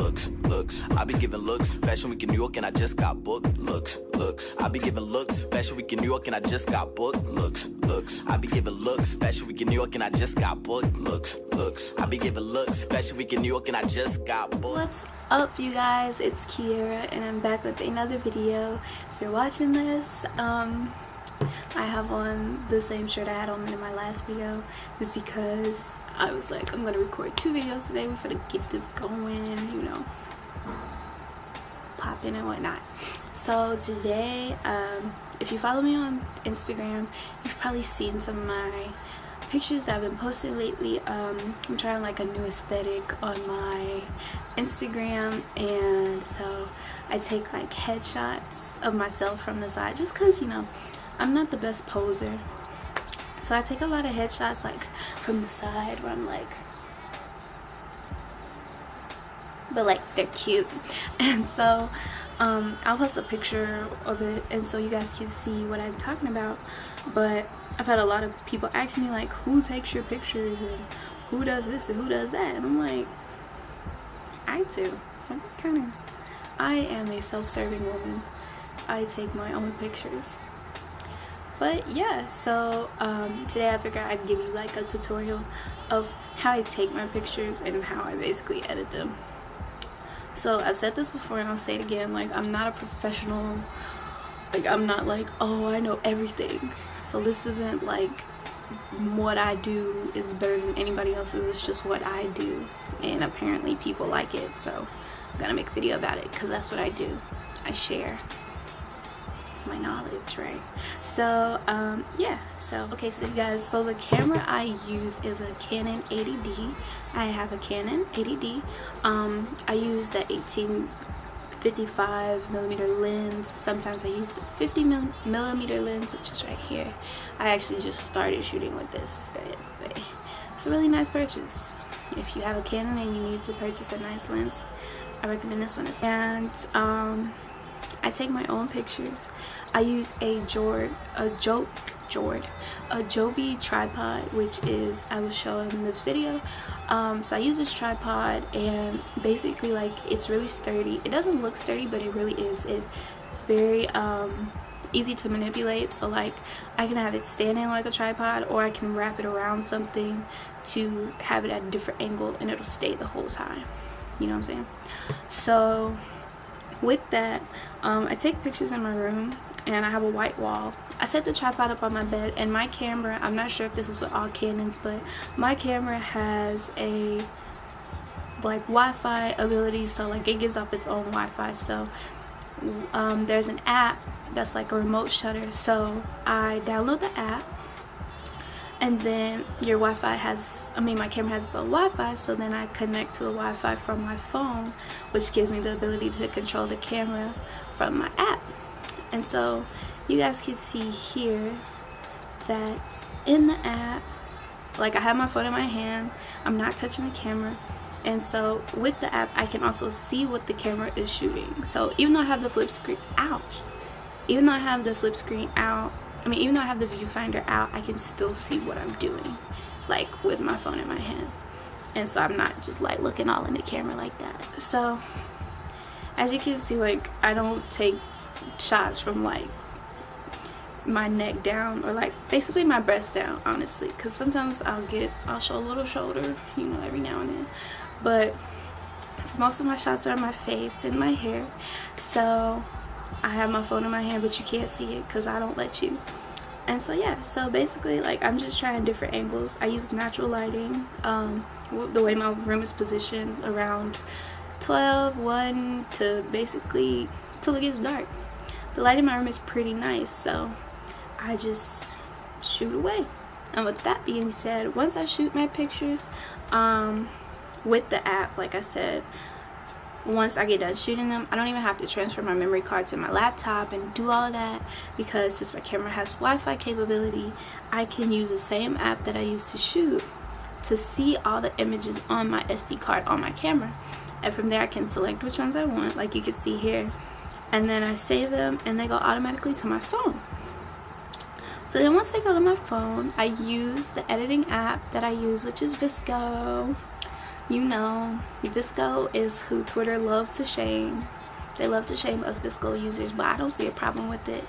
looks. I be giving looks, Fashion Week in New York and I just got booked. Looks. I be giving looks, Fashion Week in New York and I just got booked. Looks. I be giving looks, Fashion Week in New York and I just got booked. Looks. I be giving looks, Fashion Week in New York and I just got booked. What's up, you guys? It's Kiera and I'm back with another video. If you're watching this, I have on the same shirt I had on in my last video just because I was like, I'm gonna record 2 videos today. We're gonna get this going, you know, popping and whatnot. So today, if you follow me on Instagram, you've probably seen some of my pictures that I've been posting lately. I'm trying like a new aesthetic on my Instagram, and so I take like headshots of myself from the side just because, you know, I'm not the best poser. So I take a lot of headshots like from the side where I'm like, but like they're cute. And so I'll post a picture of it and so you guys can see what I'm talking about. But I've had a lot of people ask me like, who takes your pictures and who does this and who does that, and I'm like, I do. I am a self-serving woman. I take my own pictures. But yeah, so today I figured I'd give you like a tutorial of how I take my pictures and how I basically edit them. So I've said this before and I'll say it again, like I'm not a professional, like I'm not like, oh, I know everything. So this isn't like what I do is better than anybody else's, it's just what I do. And apparently people like it, so I'm gonna make a video about it because that's what I do. I share my knowledge, right? So yeah, so okay, so you guys, so the camera I use is a Canon 80D. I have a Canon 80D. I use the 18-55mm lens. Sometimes I use the 50mm lens, which is right here. I actually just started shooting with this, but it's a really nice purchase. If you have a Canon and you need to purchase a nice lens, I recommend this one. And I take my own pictures. I use a Joby tripod, which is, I will show in this video. So I use this tripod, and basically like it's really sturdy. It doesn't look sturdy, but it really is. It's very easy to manipulate. So like I can have it standing like a tripod, or I can wrap it around something to have it at a different angle, and it'll stay the whole time. You know what I'm saying? So with that, I take pictures in my room, and I have a white wall. I set the tripod up on my bed, and my camera, I'm not sure if this is with all Canons, but my camera has a like Wi-Fi ability, so like it gives off its own Wi-Fi. So there's an app that's like a remote shutter, so I download the app, and then your Wi-Fi has, my camera has its own Wi-Fi, so then I connect to the Wi-Fi from my phone, which gives me the ability to control the camera from my app. And so you guys can see here that in the app, like I have my phone in my hand, I'm not touching the camera, and so with the app I can also see what the camera is shooting. So even though I have the flip screen out, even though I have the viewfinder out, I can still see what I'm doing, like with my phone in my hand. And so I'm not just like looking all in the camera like that. So as you can see, like I don't take shots from like my neck down, or like basically my breast down, honestly, because sometimes I'll show a little shoulder, you know, every now and then. But so most of my shots are on my face and my hair. So I have my phone in my hand, but you can't see it because I don't let you. And so yeah, so basically like I'm just trying different angles. I use natural lighting. The way my room is positioned, around 1 to basically till it gets dark. The light in my room is pretty nice, so I just shoot away. And with that being said, once I shoot my pictures with the app, like I said, once I get done shooting them, I don't even have to transfer my memory card to my laptop and do all of that, because since my camera has Wi-Fi capability, I can use the same app that I use to shoot to see all the images on my SD card on my camera. And from there I can select which ones I want, like you can see here, and then I save them and they go automatically to my phone. So then once they go to my phone, I use the editing app that I use, which is Visco. you know, VSCO is who Twitter loves to shame. They love to shame us VSCO users, but I don't see a problem with it.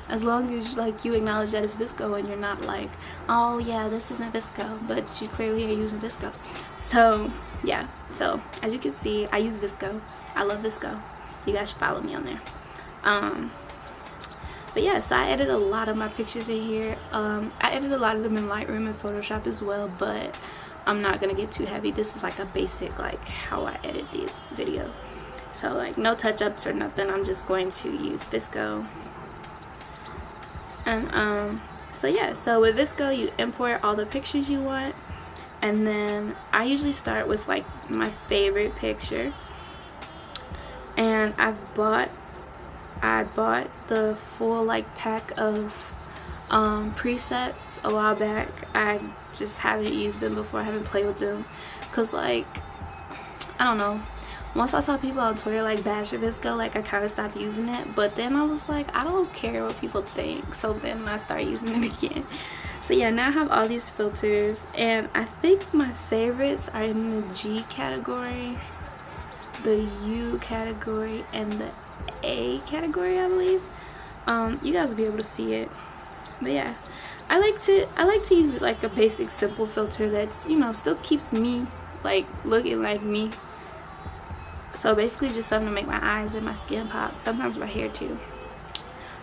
As long as like you acknowledge that it's VSCO and you're not like, oh yeah, this isn't VSCO, but you clearly are using VSCO. So yeah, so as you can see, I use VSCO. I love VSCO. You guys should follow me on there. But yeah, so I edit a lot of my pictures in here. I edit a lot of them in Lightroom and Photoshop as well, but I'm not gonna get too heavy. This is like a basic like how I edit this video. So like no touch-ups or nothing. I'm just going to use VSCO. And so yeah, so with VSCO you import all the pictures you want, and then I usually start with like my favorite picture. And I bought the full like pack of presets a while back. I just haven't used them before. I haven't played with them because like I don't know, once I saw people on Twitter like bash VSCO, like I kind of stopped using it. But then I was like, I don't care what people think, so then I started using it again. So yeah, now I have all these filters, and I think my favorites are in the G category, the U category, and the A category, I believe. You guys will be able to see it. But yeah, I like to use like a basic simple filter that's, you know, still keeps me like looking like me. So basically just something to make my eyes and my skin pop, sometimes my hair too.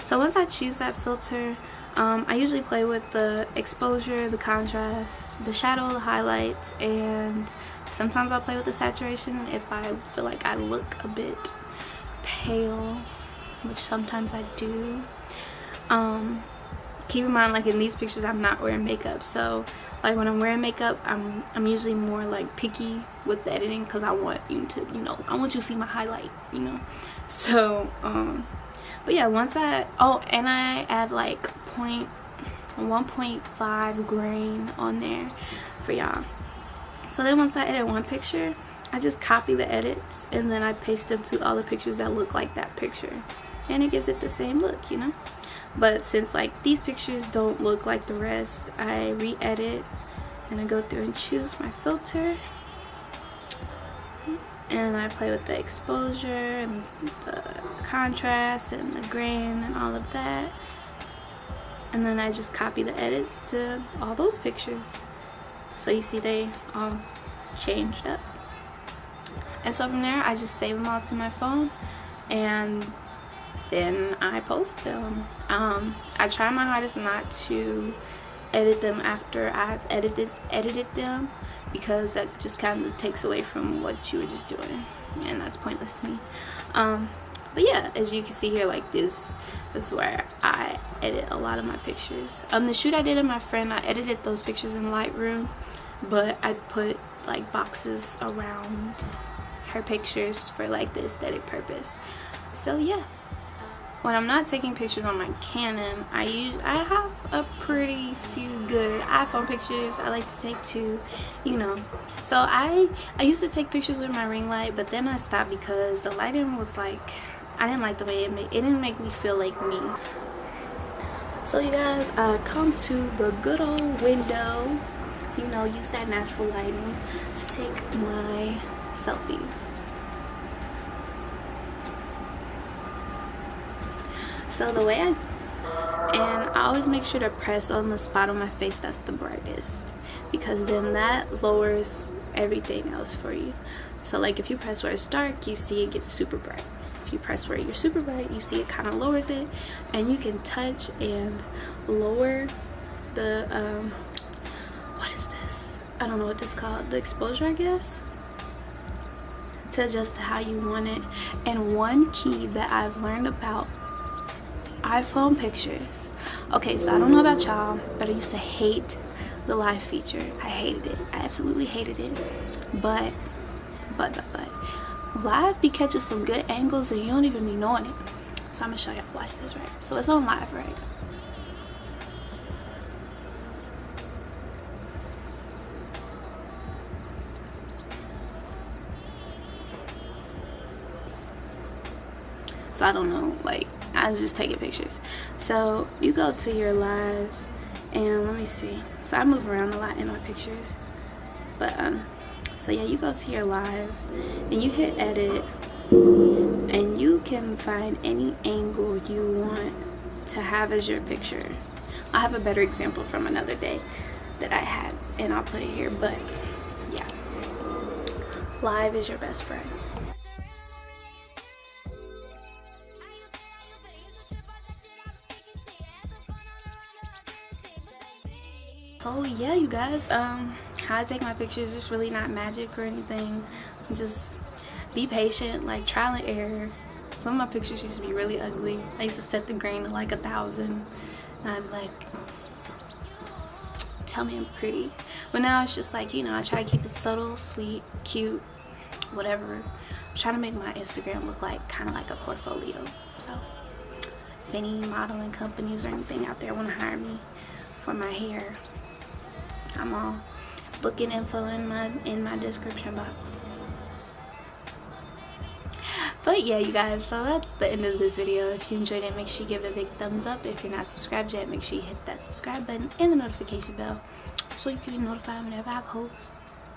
So once I choose that filter, I usually play with the exposure, the contrast, the shadow, the highlights, and sometimes I'll play with the saturation if I feel like I look a bit pale, which sometimes I do. Keep in mind, like in these pictures I'm not wearing makeup, so like when I'm wearing makeup I'm usually more like picky with the editing because I want you to, you know, I want you to see my highlight, you know. So but yeah, once and I add like 1.5 grain on there for y'all. So then once I edit one picture, I just copy the edits and then I paste them to all the pictures that look like that picture, and it gives it the same look, you know. But since like these pictures don't look like the rest, I re-edit and I go through and choose my filter, and I play with the exposure and the contrast and the grain and all of that, and then I just copy the edits to all those pictures. So you see they all changed up, and so from there I just save them all to my phone, and then I post them. I try my hardest not to edit them after I've edited them, because that just kind of takes away from what you were just doing, and that's pointless to me. But yeah, as you can see here, like this is where I edit a lot of my pictures. The shoot I did of my friend, I edited those pictures in Lightroom, but I put like boxes around her pictures for like the aesthetic purpose. So yeah, when I'm not taking pictures on my Canon, I have a pretty few good iPhone pictures I like to take too, you know. So I used to take pictures with my ring light, but then I stopped because the lighting was like, I didn't like the way it didn't make me feel like me. So you guys, come to the good old window, you know, use that natural lighting to take my selfies. So the way I always make sure to press on the spot on my face that's the brightest, because then that lowers everything else for you. So like if you press where it's dark, you see it gets super bright. If you press where you're super bright, you see it kind of lowers it, and you can touch and lower the what is this? I don't know what this is called. The exposure, I guess, to adjust to how you want it. And one key that I've learned about iPhone pictures. Okay, so I don't know about y'all, but I used to hate the live feature. I hated it. I absolutely hated it. But live be catching some good angles and you don't even be knowing it. So I'm gonna show y'all. Watch this, right? So it's on live, right? So I don't know, like I was just taking pictures. So you go to your live, and let me see. So I move around a lot in my pictures, but So yeah, you go to your live and you hit edit, and you can find any angle you want to have as your picture. I have a better example from another day that I had, and I'll put it here. But yeah, live is your best friend. So yeah, you guys, how I take my pictures is really not magic or anything. Just be patient, like trial and error. Some of my pictures used to be really ugly. I used to set the grain to like 1,000, and I'm like, tell me I'm pretty. But now it's just like, you know, I try to keep it subtle, sweet, cute, whatever. I'm trying to make my Instagram look like kind of like a portfolio. So if any modeling companies or anything out there want to hire me for my hair, I'm all booking info in my description box. But yeah, you guys, so that's the end of this video. If you enjoyed it, make sure you give it a big thumbs up. If you're not subscribed yet, make sure you hit that subscribe button and the notification bell so you can be notified whenever I post,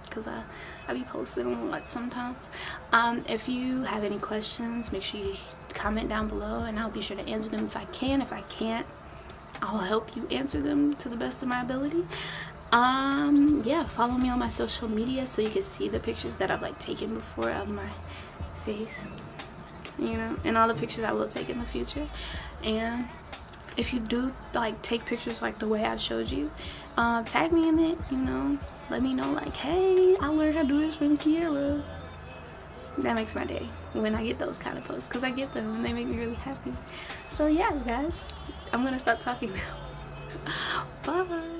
because I be posting a lot sometimes. If you have any questions, make sure you comment down below and I'll be sure to answer them if I can. If I can't, I'll help you answer them to the best of my ability. Yeah, follow me on my social media so you can see the pictures that I've like taken before of my face, you know, and all the pictures I will take in the future. And if you do like take pictures like the way I showed you, tag me in it, you know, let me know like, hey, I learned how to do this from Kiara. That makes my day when I get those kind of posts, because I get them and they make me really happy. So yeah, guys, I'm gonna stop talking now. Bye.